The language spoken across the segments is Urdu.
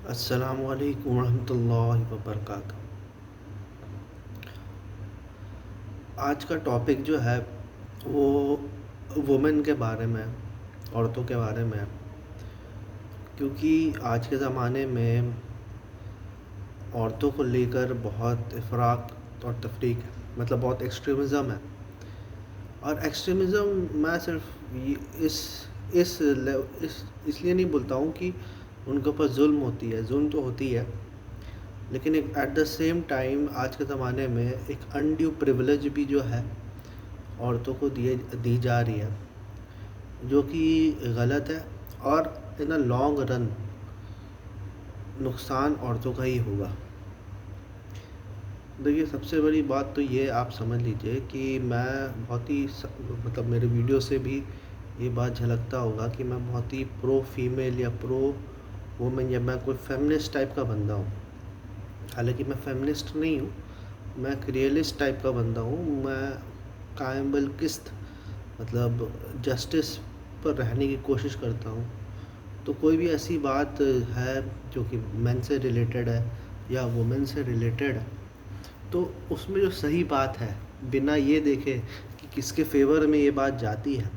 السلام علیکم ورحمۃ اللہ وبرکاتہ۔ آج کا ٹاپک جو ہے وہ وومن کے بارے میں، عورتوں کے بارے میں، کیونکہ آج کے زمانے میں عورتوں کو لے کر بہت افراط اور تفریق ہے، مطلب بہت ایکسٹریمزم ہے۔ اور ایکسٹریمزم میں صرف اس لیے نہیں بولتا ہوں کہ ان کے اوپر ظلم ہوتی ہے، ظلم تو ہوتی ہے، لیکن ایٹ دا سیم ٹائم آج کے زمانے میں ایک انڈیو پریویلیج بھی جو ہے عورتوں کو دی جا رہی ہے، جو کہ غلط ہے، اور ان اے لانگ رن نقصان عورتوں کا ہی ہوگا۔ دیکھیے، سب سے بڑی بات تو یہ آپ سمجھ لیجئے کہ میں بہت ہی مطلب میرے ویڈیو سے بھی یہ بات جھلکتا ہوگا کہ میں بہت ہی پرو فیمیل یا پرو وومن یا میں کوئی فیمنسٹ ٹائپ کا بندہ ہوں۔ حالانکہ میں فیمنسٹ نہیں ہوں، میں ایک ریئلسٹ ٹائپ کا بندہ ہوں۔ میں قائم بالقسط مطلب جسٹس پر رہنے کی کوشش کرتا ہوں۔ تو کوئی بھی ایسی بات ہے جو کہ مین سے ریلیٹڈ ہے یا وومن سے ریلیٹڈ ہے، تو اس میں جو صحیح بات ہے، بنا یہ دیکھے کہ کس کے فیور میں یہ بات جاتی ہے،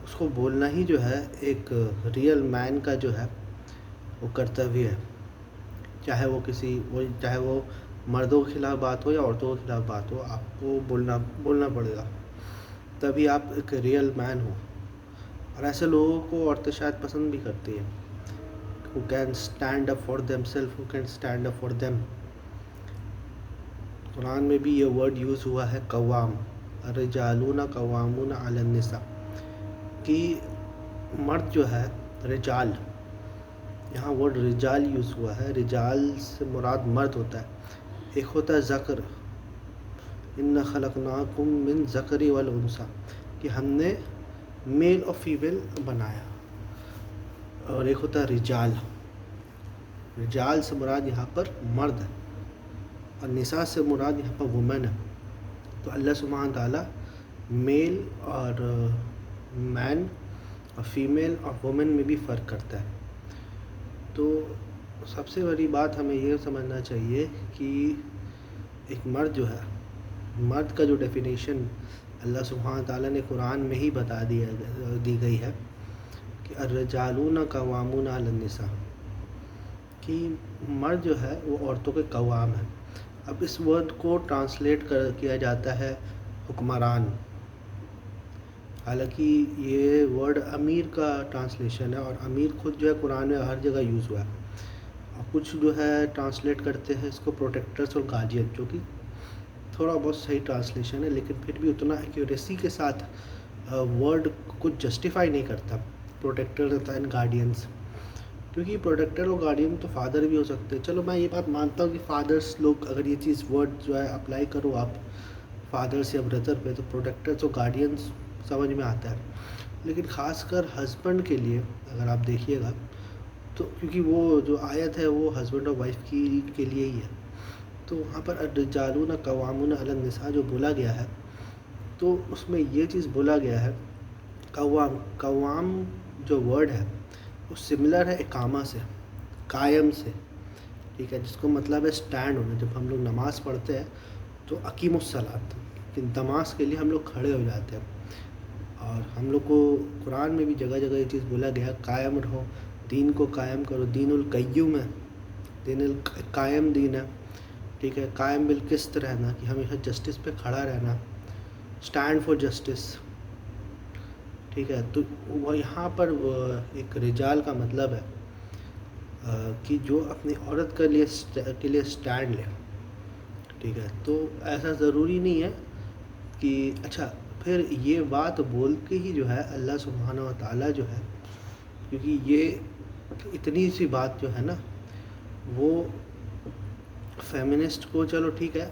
اس کو بولنا ہی جو ہے ایک ریئل مین کا جو ہے وہ کرتویہ ہے۔ چاہے وہ مردوں کے خلاف بات ہو یا عورتوں کے خلاف بات ہو، آپ کو بولنا پڑے گا، تبھی آپ ایک ریئل مین ہو۔ اور ایسے لوگوں کو عورتیں شاید پسند بھی کرتی ہیں، who can stand up for themselves, who can stand up for them۔ قرآن میں بھی یہ ورڈ یوز ہوا ہے، قوام، الرجالون قوامون علی النساء، کہ مرد جو ہے رجال، یہاں ورڈ رجال یوز ہوا ہے۔ رجال سے مراد مرد ہوتا ہے، ایک ہوتا ہے ذکر، اِنَّا خَلَقْنَاكُم مِّن ذَكَرٍ وَالْأُنثىٰ، کہ ہم نے میل اور فیمیل بنایا، اور ایک ہوتا ہے رجال۔ رجال سے مراد یہاں پر مرد ہے، اور نساء سے مراد یہاں پر وومن ہے۔ تو اللہ سبحانہ تعالیٰ میل اور مین اور فیمیل اور وومن میں بھی فرق کرتا ہے۔ تو سب سے بڑی بات ہمیں یہ سمجھنا چاہیے کہ ایک مرد جو ہے، مرد کا جو ڈیفینیشن اللہ سبحانہ تعالیٰ نے قرآن میں ہی دی گئی ہے کہ الرجالون قوامون علی النساء، کہ مرد جو ہے وہ عورتوں کے قوام ہے۔ اب اس ورڈ کو ٹرانسلیٹ کیا جاتا ہے حکمران، حالانکہ یہ ورڈ امیر کا ٹرانسلیشن ہے، اور امیر خود جو ہے قرآن میں ہر جگہ یوز ہوا ہے۔ اور کچھ جو ہے ٹرانسلیٹ کرتے ہیں اس کو پروٹیکٹرس اور گارڈین، جو کہ تھوڑا بہت صحیح ٹرانسلیشن ہے، لیکن پھر بھی اتنا ایکیوریسی کے ساتھ ورڈ کو جسٹیفائی نہیں کرتا، پروٹیکٹرز اینڈ گارڈینس، کیونکہ پروٹیکٹر اور گارڈین تو فادر بھی ہو سکتے ہیں۔ چلو میں یہ بات مانتا ہوں کہ فادرس لوگ، اگر یہ چیز ورڈ جو ہے اپلائی کرو آپ فادرس یا بردر پہ، تو پروٹیکٹرز اور گارڈینس سمجھ میں آتا ہے، لیکن خاص کر ہسبینڈ کے لیے اگر آپ دیکھیے گا تو، کیونکہ وہ جو آیت ہے وہ ہسبینڈ اور وائف کے لیے ہی ہے، تو وہاں پر الرجالون قوامون علی النساء جو بولا گیا ہے، تو اس میں یہ چیز بولا گیا ہے، قوام جو ورڈ ہے وہ سملر ہے اقامہ سے، قائم سے، ٹھیک ہے، جس کو مطلب ہے سٹینڈ ہونا۔ جب ہم لوگ نماز پڑھتے ہیں تو اقیم الصلاۃ، کہ نماز کے لیے ہم لوگ کھڑے ہو جاتے ہیں، اور ہم لوگ کو قرآن میں بھی جگہ جگہ یہ چیز بولا گیا، قائم رہو، دین کو قائم کرو، دین القیم ہے، دین القائم دین ہے، ٹھیک ہے، قائم بالقسط رہنا، کہ ہمیشہ جسٹس پہ کھڑا رہنا، اسٹینڈ فار جسٹس، ٹھیک ہے۔ تو وہ یہاں پر ایک رجال کا مطلب ہے کہ جو اپنی عورت کے لیے اسٹینڈ لے، ٹھیک ہے۔ تو ایسا ضروری نہیں ہے کہ اچھا، پھر یہ بات بول کے ہی جو ہے اللہ سبحانہ و تعالیٰ جو ہے، کیونکہ یہ اتنی سی بات جو ہے نا، وہ فیمنسٹ کو چلو ٹھیک ہے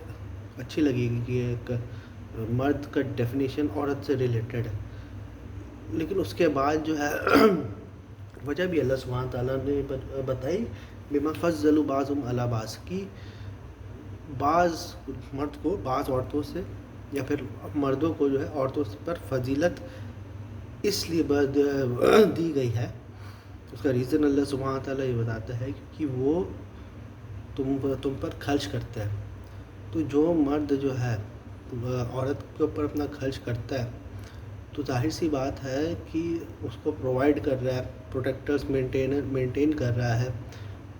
اچھی لگے گی کہ ایک مرد کا ڈیفینیشن عورت سے ریلیٹڈ ہے، لیکن اس کے بعد جو ہے وجہ بھی اللہ سبحانہ تعالیٰ نے بتائی، بما فضلوا بعضهم علی بعض، کی بعض مرد کو بعض عورتوں سے، یا پھر مردوں کو جو ہے عورتوں پر فضیلت اس لیے دی گئی ہے اس کا ریزن اللہ سبحانہ تعالیٰ یہ بتاتا ہے کہ وہ تم پر خرچ کرتا ہے. تو جو مرد جو ہے عورت کے اوپر اپنا خرچ کرتا ہے تو ظاہر سی بات ہے کہ اس کو پرووائڈ کر رہا ہے، پروٹیکٹرز مینٹین کر رہا ہے.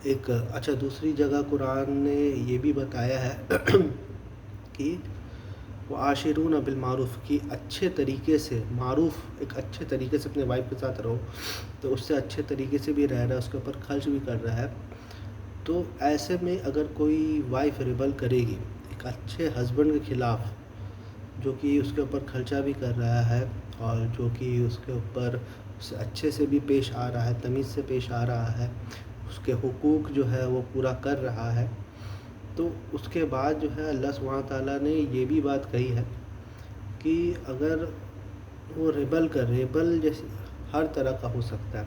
ایک اچھا دوسری جگہ قرآن نے یہ بھی بتایا ہے کہ وعاشرون بالمعروف، کی اچھے طریقے سے، معروف ایک اچھے طریقے سے اپنے وائف کے ساتھ رہو، تو اس سے اچھے طریقے سے بھی رہ رہا ہے، اس کے اوپر خرچ بھی کر رہا ہے. تو ایسے میں اگر کوئی وائف ریبل کرے گی ایک اچھے ہسبینڈ کے خلاف، جو کہ اس کے اوپر خرچہ بھی کر رہا ہے اور جو کہ اس کے اوپر اس سے اچھے سے بھی پیش آ رہا ہے، تمیز سے پیش آ رہا ہے، اس کے حقوق جو ہے وہ پورا کر رہا ہے، تو اس کے بعد جو ہے اللہ سبحانہ تعالیٰ نے یہ بھی بات کہی ہے کہ اگر وہ ریبل جیسے ہر طرح کا ہو سکتا ہے.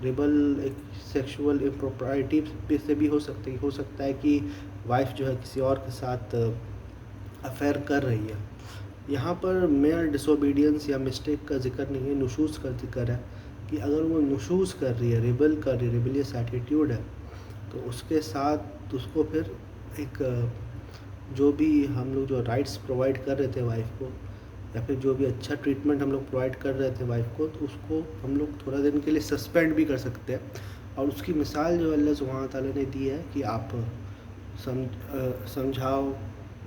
ریبل ایک سیکشول امپروپرائٹی سے بھی ہو سکتا ہے کہ وائف جو ہے کسی اور کے ساتھ افیئر کر رہی ہے. یہاں پر میئر ڈس اوبیڈینس یا مسٹیک کا ذکر نہیں ہے، نشوز کا ذکر ہے کہ اگر وہ نشوز کر رہی ہے، ریبلیس ایٹیٹیوڈ ہے، تو اس کے ساتھ اس کو پھر ایک جو بھی ہم لوگ جو رائٹس پرووائڈ کر رہے تھے وائف کو، یا پھر جو بھی اچھا ٹریٹمنٹ ہم لوگ پرووائڈ کر رہے تھے وائف کو، تو اس کو ہم لوگ تھوڑا دن کے لیے سسپینڈ بھی کر سکتے ہیں. اور اس کی مثال جو اللہ سبحانہ تعالیٰ نے دی ہے کہ آپ سمجھاؤ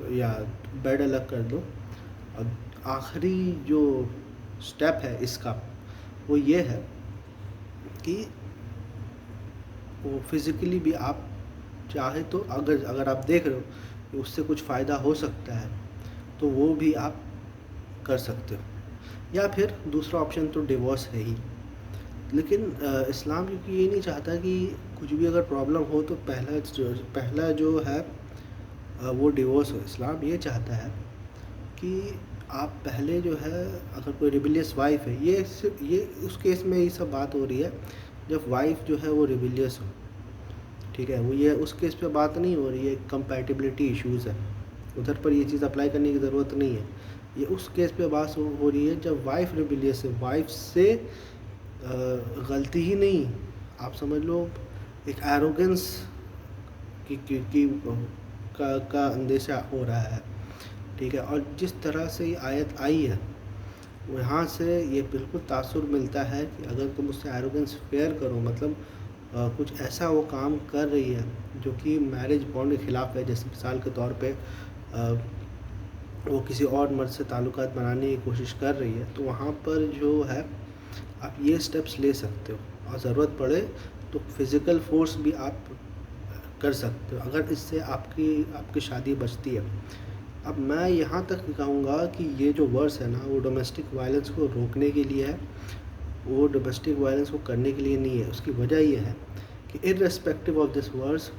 یا بیڈ الگ کر دو. اور آخری جو سٹیپ ہے اس کا وہ یہ ہے کہ وہ فزیکلی بھی آپ چاہے تو اگر آپ دیکھ رہے ہو کہ اس سے کچھ فائدہ ہو سکتا ہے تو وہ بھی آپ کر سکتے ہو. یا پھر دوسرا آپشن تو ڈیورس ہے ہی. لیکن اسلام کیونکہ یہ نہیں چاہتا کہ کچھ بھی اگر پرابلم ہو تو پہلا جو ہے وہ ڈیورس ہو. اسلام یہ چاہتا ہے کہ آپ پہلے جو ہے اگر کوئی ریبیلیس وائف ہے، یہ اس کیس میں یہ سب بات ہو رہی ہے جب وائف جو ہے وہ ریبیلیس ہو، ٹھیک ہے، وہ یہ اس کیس پہ بات نہیں ہو رہی ہے، کمپیٹیبلٹی ایشوز ہے، ادھر پر یہ چیز اپلائی کرنے کی ضرورت نہیں ہے. یہ اس کیس پہ بات ہو رہی ہے جب وائف ریبیلیس ہے، وائف سے غلطی ہی نہیں، آپ سمجھ لو ایک ایروگنس کا اندیشہ ہو رہا ہے، ٹھیک ہے. اور جس طرح سے یہ آیت آئی ہے وہاں سے یہ بالکل تاثر ملتا ہے کہ اگر تم اس سے ایروگنس فیئر کرو، مطلب کچھ ایسا وہ کام کر رہی ہے جو کہ میرج بانڈ کے خلاف ہے، جیسے مثال کے طور پہ وہ کسی اور مرد سے تعلقات بنانے کی کوشش کر رہی ہے، تو وہاں پر جو ہے آپ یہ سٹیپس لے سکتے ہو، اور ضرورت پڑے تو فزیکل فورس بھی آپ کر سکتے ہو اگر اس سے آپ کی شادی بچتی ہے. اب میں یہاں تک کہوں گا کہ یہ جو ورس ہے نا وہ ڈومیسٹک وائلنس کو روکنے کے لیے ہے، وہ ڈومیسٹک وائلنس کو کرنے کے لیے نہیں ہے. اس کی وجہ یہ ہے کہ ارریسپیکٹیو آف دس ورس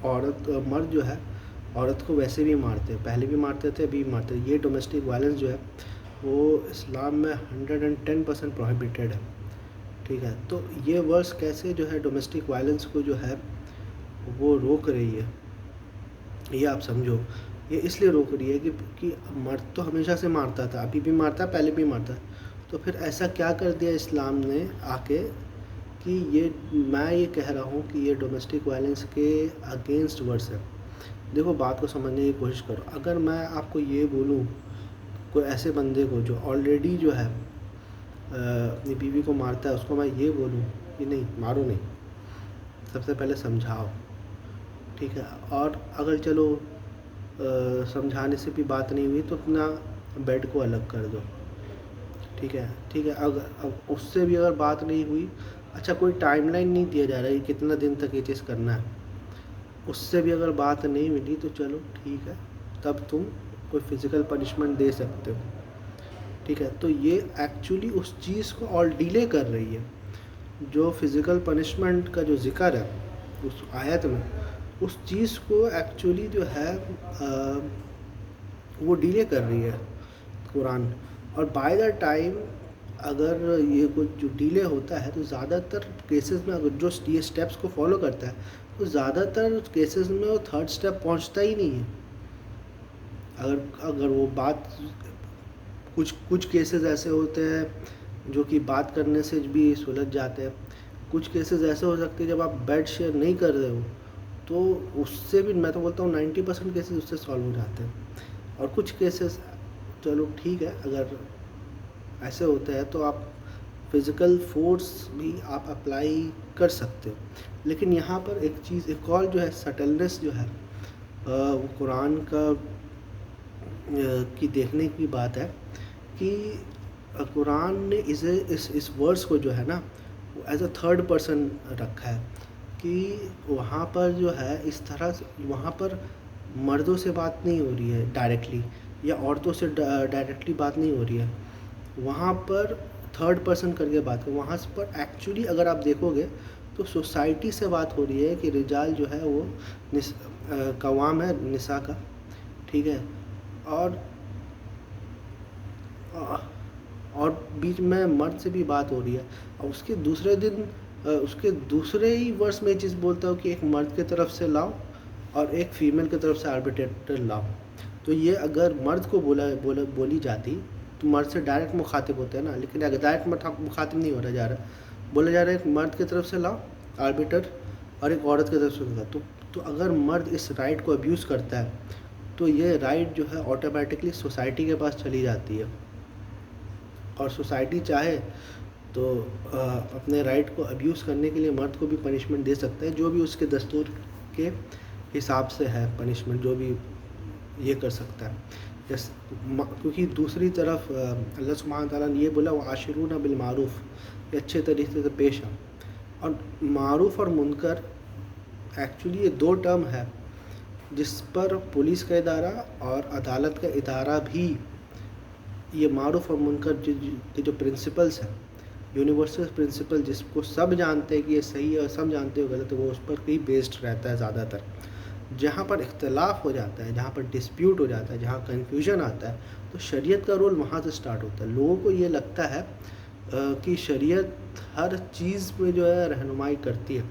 مرد جو ہے عورت کو ویسے بھی مارتے ہیں، پہلے بھی مارتے تھے، ابھی بھی مارتے ہیں. یہ ڈومیسٹک وائلنس جو ہے وہ اسلام میں 110% پروہیبیٹیڈ ہے، ٹھیک ہے. تو یہ ورس کیسے جو ہے ڈومیسٹک وائلنس کو جو ہے وہ روک رہی ہے، یہ آپ سمجھو. یہ اس لیے روک رہی ہے کہ مرد تو ہمیشہ سے مارتا تھا، ابھی بھی مارتا ہے، پہلے بھی مارتا ہے. تو پھر ایسا کیا کر دیا اسلام نے آ کے کہ میں یہ کہہ رہا ہوں کہ یہ ڈومیسٹک وائلنس کے اگینسٹ ورس ہے. دیکھو بات کو سمجھنے کی کوشش کرو. اگر میں آپ کو یہ بولوں کوئی ایسے بندے کو جو آلریڈی جو ہے اپنی بیوی کو مارتا ہے، اس کو میں یہ بولوں کہ نہیں مارو نہیں، سب سے پہلے سمجھاؤ، ٹھیک ہے. اور اگر چلو سمجھانے سے بھی بات نہیں ہوئی تو اپنا بیڈ کو الگ کر دو، ٹھیک ہے. اگر اس سے بھی اگر بات نہیں ہوئی، اچھا کوئی ٹائم لائن نہیں دیا جا رہا ہے کہ کتنا دن تک یہ چیز کرنا ہے، اس سے بھی اگر بات نہیں ملی تو چلو ٹھیک ہے، تب تم کوئی فزیکل پنشمنٹ دے سکتے ہو، ٹھیک ہے. تو یہ ایکچولی اس چیز کو اور ڈیلے کر رہی ہے، جو فزیکل پنشمنٹ کا جو ذکر ہے اس آیت میں، اس چیز کو ایکچولی جو ہے وہ ڈیلے کر رہی ہے قرآن. اور بائی دا ٹائم اگر یہ کچھ جو ڈیلے ہوتا ہے تو زیادہ تر کیسز میں اگر جو یہ سٹیپس کو فالو کرتا ہے تو زیادہ تر کیسز میں وہ تھرڈ سٹیپ پہنچتا ہی نہیں ہے. اگر وہ بات کچھ کیسز ایسے ہوتے ہیں جو کہ بات کرنے سے بھی سلجھ جاتے ہیں، کچھ کیسز ایسے ہو سکتے ہیں جب آپ بیڈ شیئر نہیں کر رہے ہو تو اس سے بھی، میں تو بولتا ہوں 90% کیسز اس سے سالو ہو جاتے ہیں. اور کچھ کیسز چلو ٹھیک ہے، اگر ایسے ہوتا ہے تو آپ فزیکل فورس بھی آپ اپلائی کر سکتے ہو. لیکن یہاں پر ایک چیز، ایک اور جو ہے سٹلنس جو ہے وہ قرآن کا کی دیکھنے کی بات ہے کہ قرآن نے اسے اس ورڈس کو جو ہے نا وہ ایز اے تھرڈ پرسن رکھا ہے، کہ وہاں پر جو ہے اس طرح سے، وہاں پر مردوں سے بات نہیں ہو رہی ہے ڈائریکٹلی، یا عورتوں سے ڈائریکٹلی بات نہیں ہو رہی ہے، وہاں پر تھرڈ پرسن کر کے بات کریں. وہاں پر ایکچولی اگر آپ دیکھو گے تو سوسائٹی سے بات ہو رہی ہے کہ رجال جو ہے وہ قوام ہے نساء کا، ٹھیک ہے، اور بیچ میں مرد سے بھی بات ہو رہی ہے. اور اس کے دوسرے دن اس کے دوسرے ہی ورس میں یہ چیز بولتا ہوں کہ ایک مرد کی طرف سے لاؤ اور ایک فیمیل کی طرف سے آربیٹریٹر لاؤ. تو یہ اگر مرد کو بولی جاتی تو مرد سے ڈائریکٹ مخاطب ہوتے ہیں نا، لیکن اگر ڈائریکٹ مخاطب نہیں ہو رہا جا رہا، بولا جا رہا ہے ایک مرد کی طرف سے لاؤ آربیٹر اور ایک عورت کی طرف سے لاؤ. تو اگر مرد اس رائٹ کو ابیوز کرتا ہے تو یہ رائٹ جو ہے آٹومیٹکلی سوسائٹی کے پاس چلی جاتی ہے، اور سوسائٹی چاہے تو اپنے رائٹ کو ابیوز کرنے کے لیے مرد کو بھی پنشمنٹ دے سکتا ہے، جو بھی اس کے دستور کے حساب سے ہے پنشمنٹ، جو بھی یہ کر سکتا ہے. کیونکہ دوسری طرف اللہ سبحانہ تعالیٰ نے یہ بولا وعاشرون بالمعروف، یہ اچھے طریقے سے پیش آؤ. اور معروف اور منکر ایکچولی یہ دو ٹرم ہے جس پر پولیس کا ادارہ اور عدالت کا ادارہ بھی یہ معروف اور منکر کے جو پرنسپلس ہیں، یونیورسل پرنسپل جس کو سب جانتے ہیں کہ یہ صحیح ہے اور سب جانتے ہیں غلط ہے، وہ اس پر ہی بیسڈ رہتا ہے زیادہ تر. جہاں پر اختلاف ہو جاتا ہے، جہاں پر ڈسپیوٹ ہو جاتا ہے، جہاں کنفیوژن آتا ہے، تو شریعت کا رول وہاں سے سٹارٹ ہوتا ہے. لوگوں کو یہ لگتا ہے کہ شریعت ہر چیز پہ جو ہے رہنمائی کرتی ہے.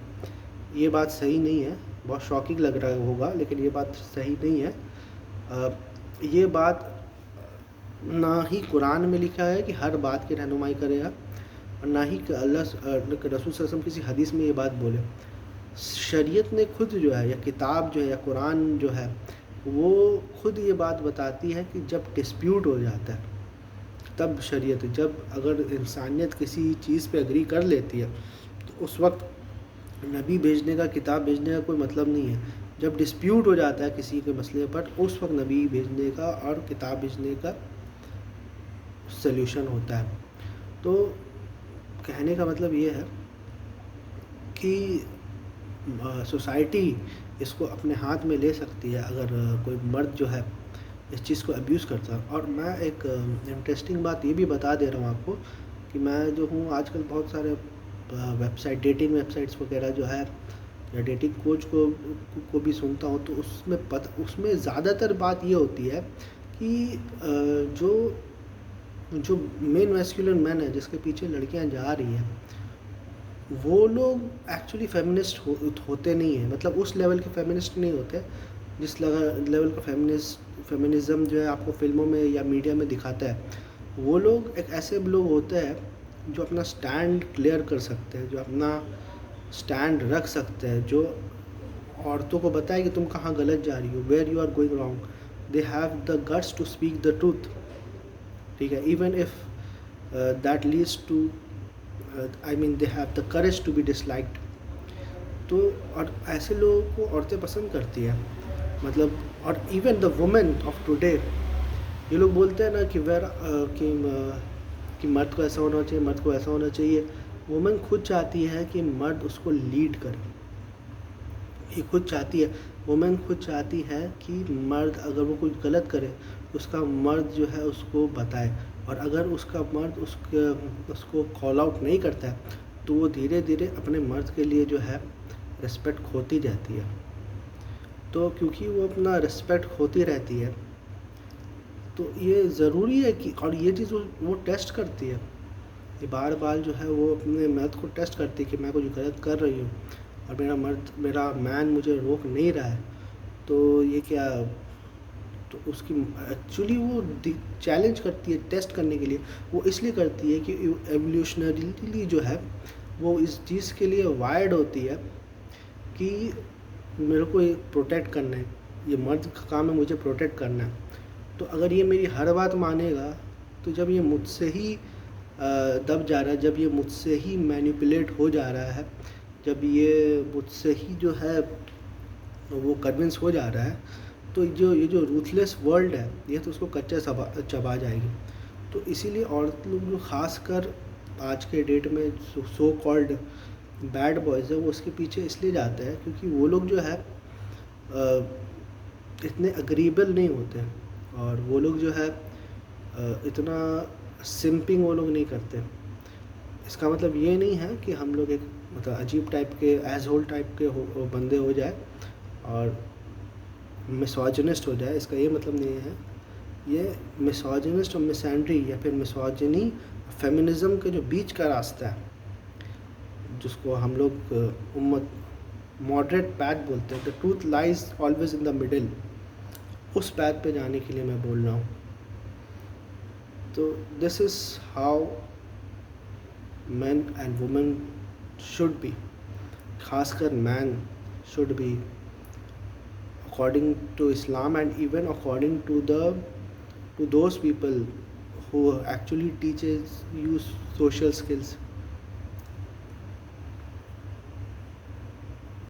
یہ بات صحیح نہیں ہے، بہت شاکنگ لگ رہا ہوگا لیکن یہ بات صحیح نہیں ہے. یہ بات نہ ہی قرآن میں لکھا ہے کہ ہر بات کی رہنمائی کرے گا، اور نہ ہی اللہ رسول صلی اللہ علیہ وسلم کسی حدیث میں یہ بات بولے. شریعت نے خود جو ہے، یا کتاب جو ہے، یا قرآن جو ہے، وہ خود یہ بات بتاتی ہے کہ جب ڈسپیوٹ ہو جاتا ہے تب شریعت، جب اگر انسانیت کسی چیز پہ اگری کر لیتی ہے تو اس وقت نبی بھیجنے کا، کتاب بھیجنے کا کوئی مطلب نہیں ہے. جب ڈسپیوٹ ہو جاتا ہے کسی کے مسئلے پر، اس وقت نبی بھیجنے کا اور کتاب بھیجنے کا سلیوشن ہوتا ہے. تو کہنے کا مطلب یہ ہے کہ سوسائٹی اس کو اپنے ہاتھ میں لے سکتی ہے اگر کوئی مرد جو ہے اس چیز کو ابیوز کرتا ہے. اور میں ایک انٹرسٹنگ بات یہ بھی بتا دے رہا ہوں آپ کو کہ میں جو ہوں آج کل بہت سارے website, dating websites وغیرہ جو ہے، یا ڈیٹنگ کوچ کو بھی سنتا ہوں، تو اس میں زیادہ تر بات یہ ہوتی ہے کہ جو مین میسکولن مین ہے جس کے پیچھے لڑکیاں جا رہی ہیں، وہ لوگ ایکچولی فیمنسٹ ہوتے نہیں ہیں. مطلب اس لیول کے فیمنسٹ نہیں ہوتے جس لیول کا فیمنزم جو ہے آپ کو فلموں میں یا میڈیا میں دکھاتا ہے. وہ لوگ ایک ایسے لوگ ہوتے ہیں جو اپنا سٹینڈ کلیئر کر سکتے ہیں، جو اپنا سٹینڈ رکھ سکتے ہیں، جو عورتوں کو بتائے کہ تم کہاں غلط جا رہی ہو، where you are going wrong. They have the guts to speak the truth, ٹھیک ہے، even if that leads to they have the courage to be disliked. تو اور ایسے لوگوں کو عورتیں پسند کرتی ہیں. مطلب اور even the woman of today, یہ لوگ بولتے ہیں نا کہ مرد کو ایسا ہونا چاہیے، مرد کو ایسا ہونا چاہیے. وومن خود چاہتی ہے کہ مرد اس کو لیڈ کرے. یہ خود چاہتی ہے، وومن خود چاہتی ہے کہ مرد اگر وہ کچھ غلط کرے اس کا مرد جو ہے اس کو بتائے، اور اگر اس کا مرد اس کو کال آؤٹ نہیں کرتا ہے تو وہ دھیرے دھیرے اپنے مرد کے لیے جو ہے رسپیکٹ کھوتی جاتی ہے. تو کیونکہ وہ اپنا رسپیکٹ کھوتی رہتی ہے تو یہ ضروری ہے کہ، اور یہ چیز وہ ٹیسٹ کرتی ہے، یہ بار بار جو ہے وہ اپنے مرد کو ٹیسٹ کرتی ہے کہ میں کچھ غلط کر رہی ہوں اور میرا مین مجھے روک نہیں رہا ہے، تو یہ کیا، تو اس کی ایکچولی وہ چیلنج کرتی ہے ٹیسٹ کرنے کے لیے. وہ اس لیے کرتی ہے کہ ایولیوشنریلی جو ہے وہ اس چیز کے لیے وائرڈ ہوتی ہے کہ میرے کو پروٹیکٹ کرنا ہے، یہ مرد کا کام ہے مجھے پروٹیکٹ کرنا ہے. تو اگر یہ میری ہر بات مانے گا تو جب یہ مجھ سے ہی دب جا رہا ہے، جب یہ مجھ سے ہی مینیپولیٹ ہو جا رہا ہے، جب یہ مجھ سے ہی جو ہے وہ کنونس ہو جا رہا ہے، تو یہ جو روتھلیس ورلڈ ہے یہ تو اس کو کچا چبا جائے گی. تو اسی لیے عورت لوگ جو خاص کر آج کے ڈیٹ میں سو کالڈ بیڈ بوائز ہے وہ اس کے پیچھے اس لیے جاتے ہیں کیونکہ وہ لوگ جو ہے اتنے اگریبل نہیں ہوتے ہیں، اور وہ لوگ جو ہے اتنا سمپنگ وہ لوگ نہیں کرتے. اس کا مطلب یہ نہیں ہے کہ ہم لوگ ایک مطلب عجیب ٹائپ کے ایز ہول ٹائپ کے بندے ہو جائے اور مسوجنسٹ ہو جائے، اس کا یہ مطلب نہیں ہے. یہ مسوجنسٹ اور مسینڈری یا پھر مسوجنی فیمنزم کے جو بیچ کا راستہ ہے جس کو ہم لوگ ماڈریٹ پیتھ بولتے ہیں، the truth lies always in the middle, اس پیتھ پہ جانے کے لیے میں بول رہا ہوں. تو this is how man and women should be, خاص کر man should be according to Islam and even according to those people who actually teaches you social skills.